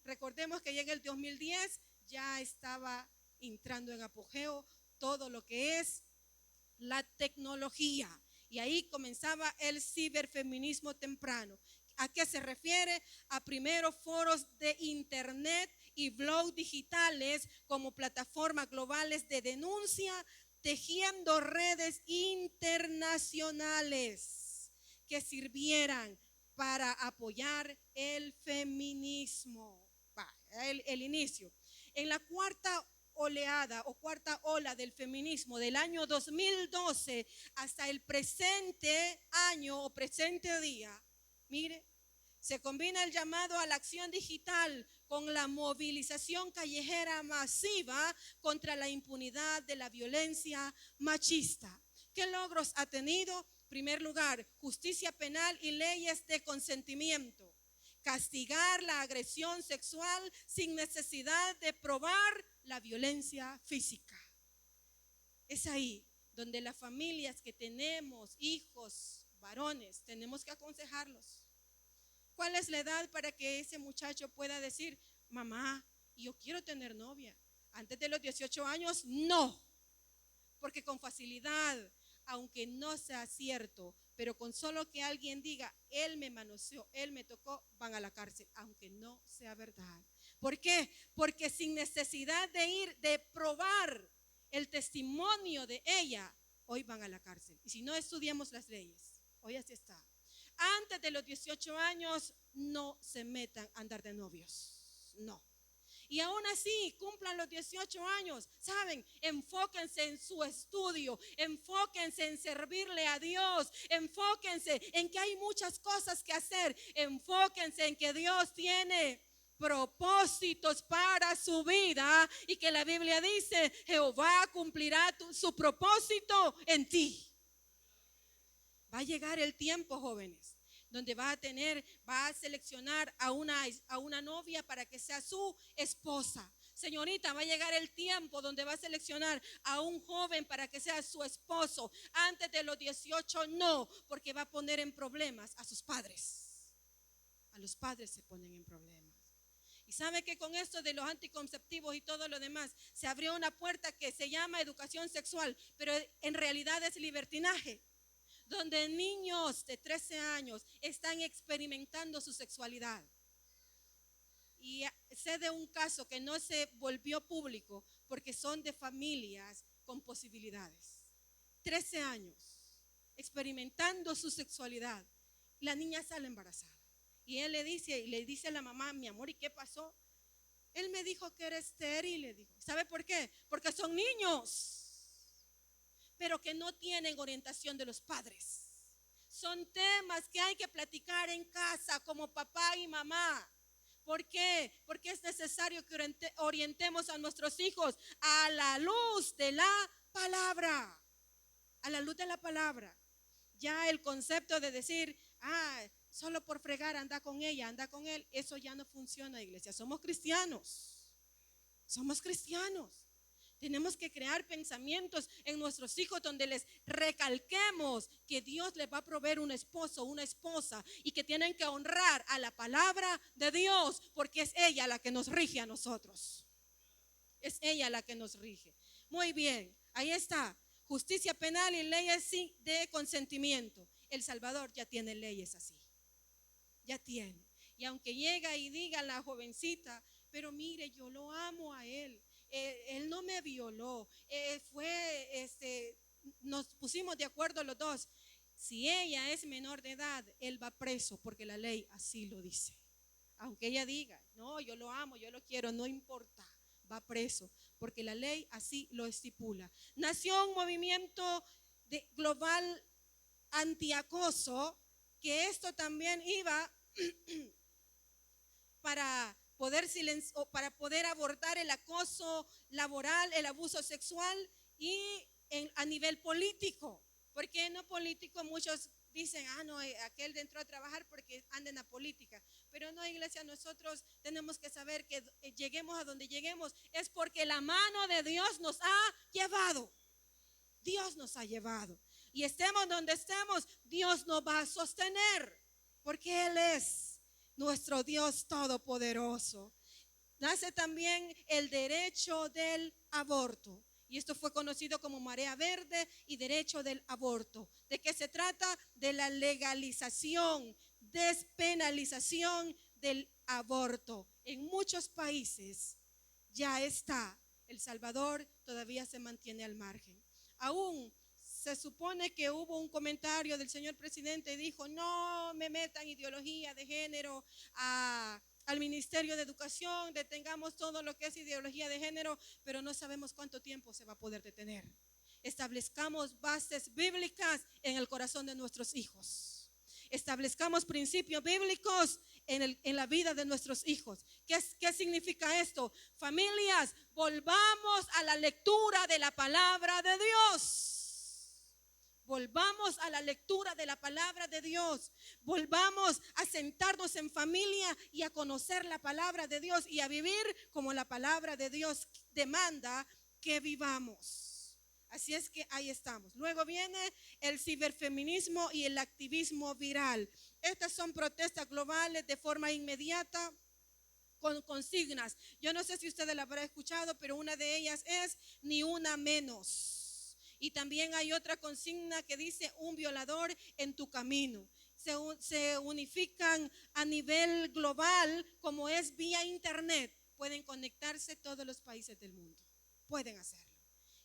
Recordemos que ya en el 2010 ya estaba entrando en apogeo todo lo que es la tecnología. Y ahí comenzaba el ciberfeminismo temprano. ¿A qué se refiere? A primeros foros de internet y blogs digitales como plataformas globales de denuncia, tejiendo redes internacionales que sirvieran para apoyar el feminismo. El inicio. En la cuarta oleada o cuarta ola del feminismo del año 2012 hasta el presente año o presente día, mire, se combina el llamado a la acción digital con la movilización callejera masiva contra la impunidad de la violencia machista. ¿Qué logros ha tenido? En primer lugar, justicia penal y leyes de consentimiento. Castigar la agresión sexual sin necesidad de probar la violencia física. Es ahí donde las familias que tenemos hijos varones tenemos que aconsejarlos. ¿Cuál es la edad para que ese muchacho pueda decir, mamá, yo quiero tener novia? Antes de los 18 años, no. Porque con facilidad, aunque no sea cierto, pero con solo que alguien diga, él me manoseó, él me tocó, van a la cárcel, aunque no sea verdad. ¿Por qué? Porque sin necesidad de probar el testimonio de ella, hoy van a la cárcel. Y si no estudiamos las leyes, hoy así está. Antes de los 18 años, no se metan a andar de novios, no. Y aún así, cumplan los 18 años, ¿saben? Enfóquense en su estudio, enfóquense en servirle a Dios, enfóquense en que hay muchas cosas que hacer, enfóquense en que Dios tiene propósitos para su vida y que la Biblia dice, Jehová cumplirá su propósito en ti. Va a llegar el tiempo, jóvenes, donde va a seleccionar a una novia para que sea su esposa. Señorita, va a llegar el tiempo donde va a seleccionar a un joven para que sea su esposo. Antes de los 18 no, porque va a poner en problemas a sus padres. A los padres se ponen en problemas. Y sabe que con esto de los anticonceptivos y todo lo demás, se abrió una puerta que se llama educación sexual, pero en realidad es libertinaje, donde niños de 13 años están experimentando su sexualidad. Y sé de un caso que no se volvió público porque son de familias con posibilidades. 13 años experimentando su sexualidad. La niña sale embarazada. Y él le dice a la mamá, mi amor, ¿y qué pasó? Él me dijo que era estéril, le dijo. ¿Sabe por qué? Porque son niños, pero que no tienen orientación de los padres. Son temas que hay que platicar en casa como papá y mamá. ¿Por qué? Porque es necesario que orientemos a nuestros hijos a la luz de la palabra. A la luz de la palabra. Ya el concepto de decir, solo por fregar anda con ella, anda con él, eso ya no funciona, iglesia. Somos cristianos. Somos cristianos. Tenemos que crear pensamientos en nuestros hijos donde les recalquemos que Dios les va a proveer un esposo, una esposa y que tienen que honrar a la palabra de Dios porque es ella la que nos rige a nosotros. Es ella la que nos rige. Muy bien, ahí está. Justicia penal y leyes de consentimiento. El Salvador ya tiene leyes así. Ya tiene. Y aunque llega y diga la jovencita, pero mire, yo lo amo a él. Él no me violó, nos pusimos de acuerdo los dos. Si ella es menor de edad, él va preso porque la ley así lo dice. Aunque ella diga, no, yo lo amo, yo lo quiero, no importa, va preso porque la ley así lo estipula. Nació un movimiento global antiacoso, que esto también iba para poder abordar el acoso laboral, el abuso sexual y a nivel político. Porque no político, muchos dicen, no, aquel entró a trabajar porque anda en la política. Pero no, iglesia, nosotros tenemos que saber que lleguemos a donde lleguemos es porque la mano de Dios nos ha llevado. Dios nos ha llevado. Y estemos donde estemos, Dios nos va a sostener porque Él es nuestro Dios todopoderoso. Nace también el derecho del aborto. Y esto fue conocido como marea verde y derecho del aborto. ¿De qué se trata? De la legalización, despenalización del aborto. En muchos países ya está. El Salvador todavía se mantiene al margen. Aún se supone que hubo un comentario del señor presidente y dijo: no me metan ideología de género al Ministerio de Educación, detengamos todo lo que es ideología de género, pero no sabemos cuánto tiempo se va a poder detener. Establezcamos bases bíblicas en el corazón de nuestros hijos. Establezcamos principios bíblicos en la vida de nuestros hijos. ¿Qué significa esto? Familias, volvamos a la lectura de la palabra de Dios. Volvamos a la lectura de la palabra de Dios. Volvamos a sentarnos en familia y a conocer la palabra de Dios y a vivir como la palabra de Dios demanda que vivamos. Así es que ahí estamos. Luego viene el ciberfeminismo y el activismo viral. Estas son protestas globales de forma inmediata con consignas. Yo no sé si ustedes la habrán escuchado, pero una de ellas es ni una menos. Y también hay otra consigna que dice: un violador en tu camino. Se unifican a nivel global, como es vía internet. Pueden conectarse todos los países del mundo. Pueden hacerlo.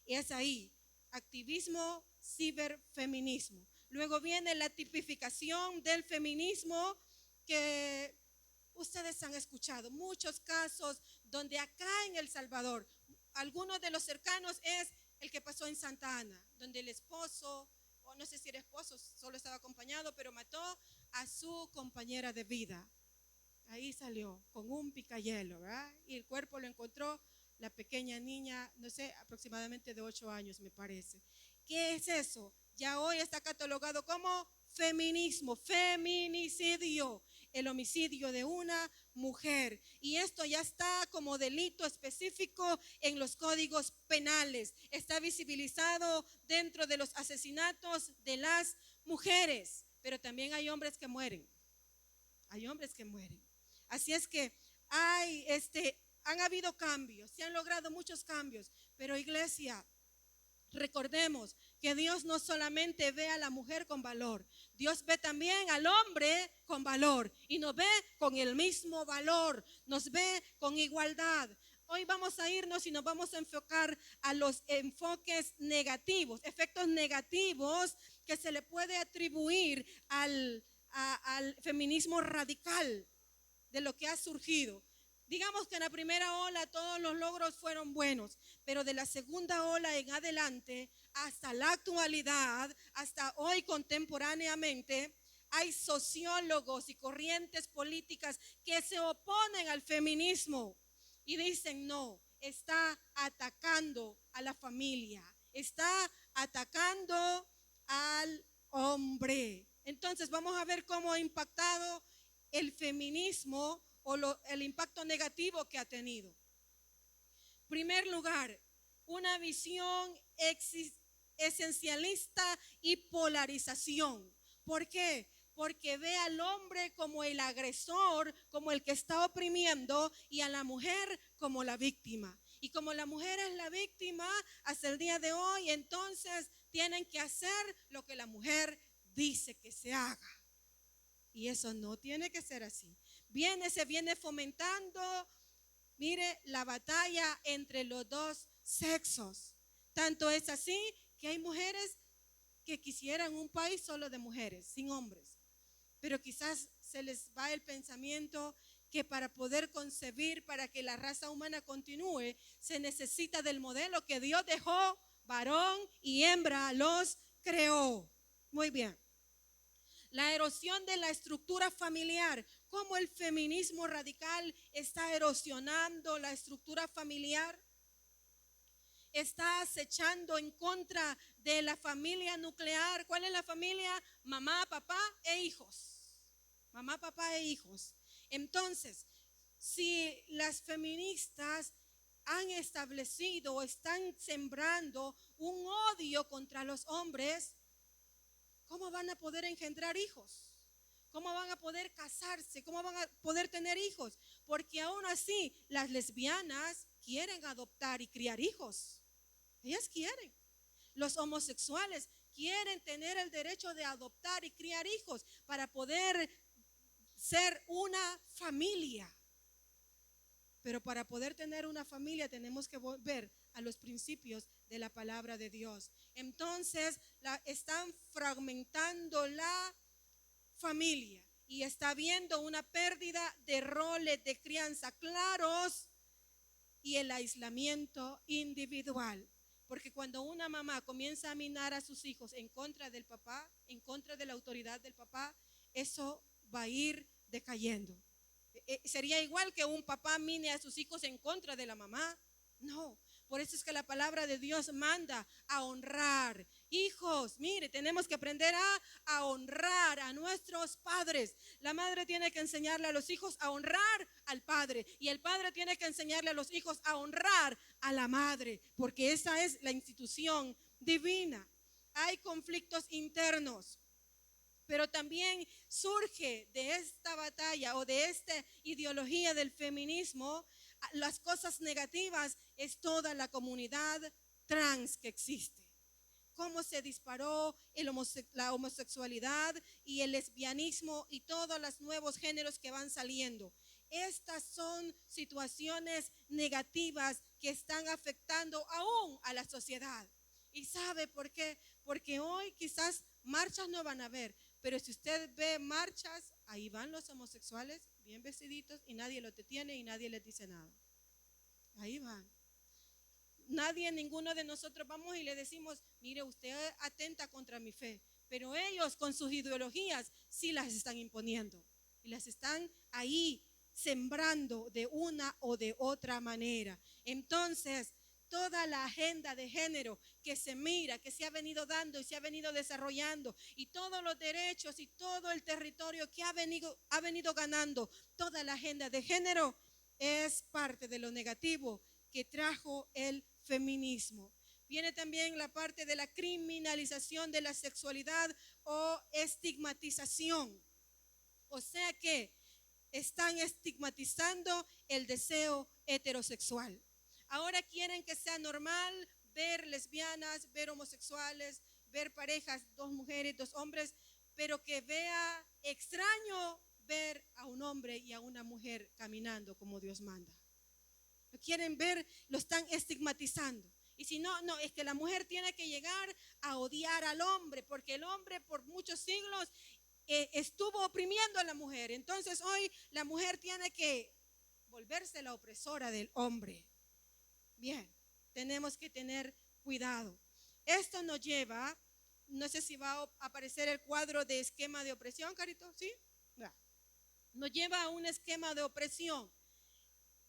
Y es ahí, activismo, ciberfeminismo. Luego viene la tipificación del feminismo, que ustedes han escuchado muchos casos donde acá en El Salvador, algunos de los cercanos es el que pasó en Santa Ana, donde el esposo, o no sé si era esposo, solo estaba acompañado, pero mató a su compañera de vida. Ahí salió con un picayelo, ¿verdad? Y el cuerpo lo encontró la pequeña niña, no sé, aproximadamente de 8 años, me parece. ¿Qué es eso? Ya hoy está catalogado como feminismo, feminicidio, el homicidio de una mujer. Y esto ya está como delito específico en los códigos penales. Está visibilizado dentro de los asesinatos de las mujeres. Pero también hay hombres que mueren. Hay hombres que mueren. Así es que han habido cambios, se han logrado muchos cambios. Pero iglesia, recordemos que Dios no solamente ve a la mujer con valor, Dios ve también al hombre con valor y nos ve con el mismo valor, nos ve con igualdad. Hoy vamos a irnos y nos vamos a enfocar a los enfoques negativos, efectos negativos que se le puede atribuir al feminismo radical de lo que ha surgido. Digamos que en la primera ola todos los logros fueron buenos, pero de la segunda ola en adelante, hasta la actualidad, hasta hoy contemporáneamente, hay sociólogos y corrientes políticas que se oponen al feminismo y dicen: no, está atacando a la familia, está atacando al hombre. Entonces vamos a ver cómo ha impactado el feminismo o el impacto negativo que ha tenido. En primer lugar, una visión esencialista y polarización. ¿Por qué? Porque ve al hombre como el agresor, como el que está oprimiendo, y a la mujer como la víctima. Y como la mujer es la víctima hasta el día de hoy, entonces tienen que hacer lo que la mujer dice que se haga. Y eso no tiene que ser así. Se viene fomentando, mire, la batalla entre los dos sexos. Tanto es así que hay mujeres que quisieran un país solo de mujeres, sin hombres. Pero quizás se les va el pensamiento que para poder concebir, para que la raza humana continúe, se necesita del modelo que Dios dejó: varón y hembra los creó. Muy bien. La erosión de la estructura familiar. ¿Cómo el feminismo radical está erosionando la estructura familiar? Está acechando en contra de la familia nuclear. ¿Cuál es la familia? Mamá, papá e hijos. Mamá, papá e hijos. Entonces, si las feministas han establecido o están sembrando un odio contra los hombres, ¿cómo van a poder engendrar hijos? ¿Cómo van a poder casarse? ¿Cómo van a poder tener hijos? Porque aún así las lesbianas quieren adoptar y criar hijos. Ellas quieren. Los homosexuales quieren tener el derecho de adoptar y criar hijos para poder ser una familia. Pero para poder tener una familia tenemos que volver a los principios de la palabra de Dios. Entonces están fragmentando la familia y está habiendo una pérdida de roles de crianza claros y el aislamiento individual. Porque cuando una mamá comienza a minar a sus hijos en contra del papá, en contra de la autoridad del papá, eso va a ir decayendo. ¿Sería igual que un papá mine a sus hijos en contra de la mamá? No. Por eso es que la palabra de Dios manda a honrar. Hijos, mire, tenemos que aprender a honrar a nuestros padres. La madre tiene que enseñarle a los hijos a honrar al padre. Y el padre tiene que enseñarle a los hijos a honrar a la madre. Porque esa es la institución divina. Hay conflictos internos. Pero también surge de esta batalla o de esta ideología del feminismo, las cosas negativas es toda la comunidad trans que existe. Cómo se disparó la homosexualidad y el lesbianismo y todos los nuevos géneros que van saliendo. Estas son situaciones negativas que están afectando aún a la sociedad. ¿Y sabe por qué? Porque hoy quizás marchas no van a haber, pero si usted ve marchas, ahí van los homosexuales bien vestiditos y nadie los detiene y nadie les dice nada. Ahí van. Ninguno de nosotros vamos y le decimos, mire, usted atenta contra mi fe. Pero ellos con sus ideologías sí las están imponiendo y las están ahí sembrando de una o de otra manera. Entonces, toda la agenda de género que se mira, que se ha venido dando y se ha venido desarrollando, y todos los derechos y todo el territorio que ha venido ganando, toda la agenda de género es parte de lo negativo que trajo el feminismo. Viene también la parte de la criminalización de la sexualidad o estigmatización. O sea que están estigmatizando el deseo heterosexual. Ahora quieren que sea normal ver lesbianas, ver homosexuales, ver parejas, 2 mujeres, 2 hombres, pero que vea extraño ver a un hombre y a una mujer caminando como Dios manda. Lo quieren ver, lo están estigmatizando. Y si no, es que la mujer tiene que llegar a odiar al hombre, porque el hombre por muchos siglos estuvo oprimiendo a la mujer. Entonces hoy la mujer tiene que volverse la opresora del hombre. Bien, tenemos que tener cuidado. Esto nos lleva, no sé si va a aparecer el cuadro de esquema de opresión, Carito, ¿sí? Nos lleva a un esquema de opresión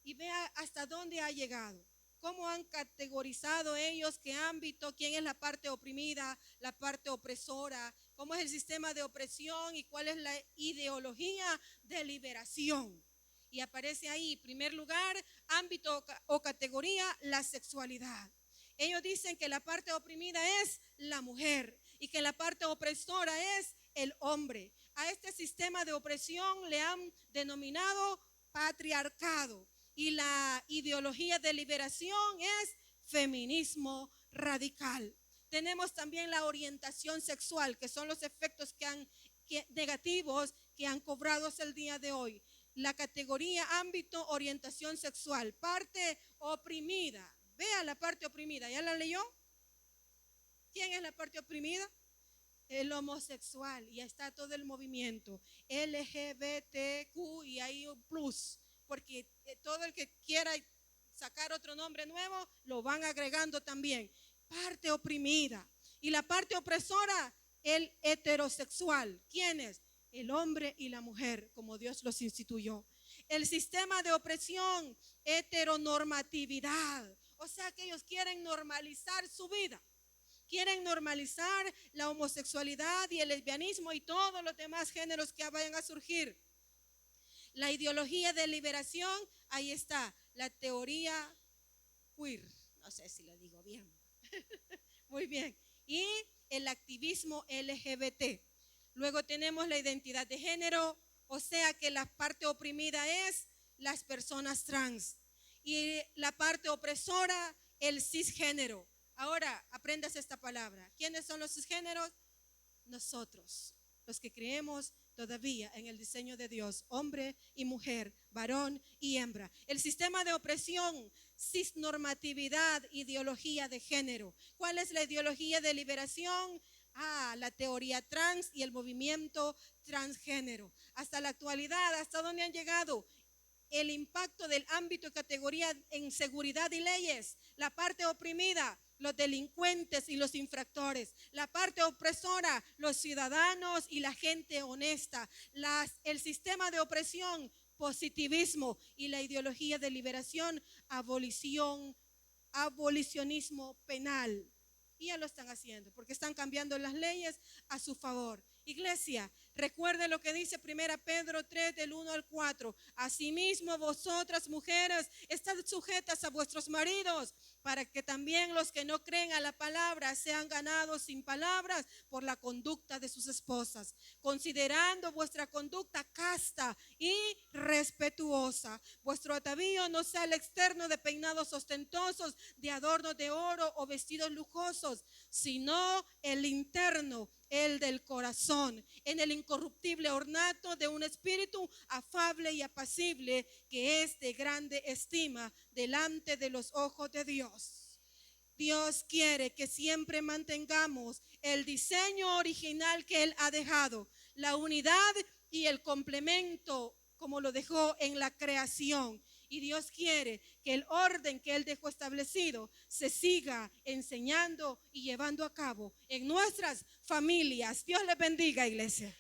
y vea hasta dónde ha llegado. Cómo han categorizado ellos, qué ámbito, quién es la parte oprimida, la parte opresora, cómo es el sistema de opresión y cuál es la ideología de liberación. Y aparece ahí, en primer lugar, ámbito o categoría, la sexualidad. Ellos dicen que la parte oprimida es la mujer y que la parte opresora es el hombre. A este sistema de opresión le han denominado patriarcado. Y la ideología de liberación es feminismo radical. Tenemos también la orientación sexual, que son los efectos negativos que han cobrado hasta el día de hoy. La categoría ámbito orientación sexual, parte oprimida. Vea la parte oprimida, ¿ya la leyó? ¿Quién es la parte oprimida? El homosexual, y ahí está todo el movimiento LGBTQ y ahí un plus, porque todo el que quiera sacar otro nombre nuevo lo van agregando también. Parte oprimida. Y la parte opresora, el heterosexual. ¿Quién es? El hombre y la mujer, como Dios los instituyó. El sistema de opresión, heteronormatividad. O sea que ellos quieren normalizar su vida. Quieren normalizar la homosexualidad y el lesbianismo y todos los demás géneros que vayan a surgir. La ideología de liberación, ahí está, la teoría queer. No sé si lo digo bien. Muy bien. Y el activismo LGBT. Luego tenemos la identidad de género, o sea que la parte oprimida es las personas trans. Y la parte opresora, el cisgénero. Ahora aprendas esta palabra. ¿Quiénes son los cisgéneros? Nosotros, los que creemos todavía en el diseño de Dios, hombre y mujer, varón y hembra. El sistema de opresión, cisnormatividad, ideología de género. ¿Cuál es la ideología de liberación? La teoría trans y el movimiento transgénero. Hasta la actualidad, ¿hasta dónde han llegado? El impacto del ámbito y categoría en seguridad y leyes. La parte oprimida, los delincuentes y los infractores. La parte opresora, los ciudadanos y la gente honesta. El sistema de opresión, positivismo, y la ideología de liberación, abolicionismo penal. Y ya lo están haciendo, porque están cambiando las leyes a su favor. Iglesia, recuerde lo que dice 1 Pedro 3, del 1 al 4. Asimismo, vosotras mujeres, estad sujetas a vuestros maridos, para que también los que no creen a la palabra sean ganados sin palabras por la conducta de sus esposas, considerando vuestra conducta casta y respetuosa. Vuestro atavío no sea el externo de peinados ostentosos, de adornos de oro o vestidos lujosos, sino el interno, el del corazón, en el incorruptible ornato de un espíritu afable y apacible, que es de grande estima delante de los ojos de Dios. Dios quiere que siempre mantengamos el diseño original que Él ha dejado, la unidad y el complemento como lo dejó en la creación. Y Dios quiere que el orden que Él dejó establecido se siga enseñando y llevando a cabo en nuestras familias. Dios les bendiga, iglesia.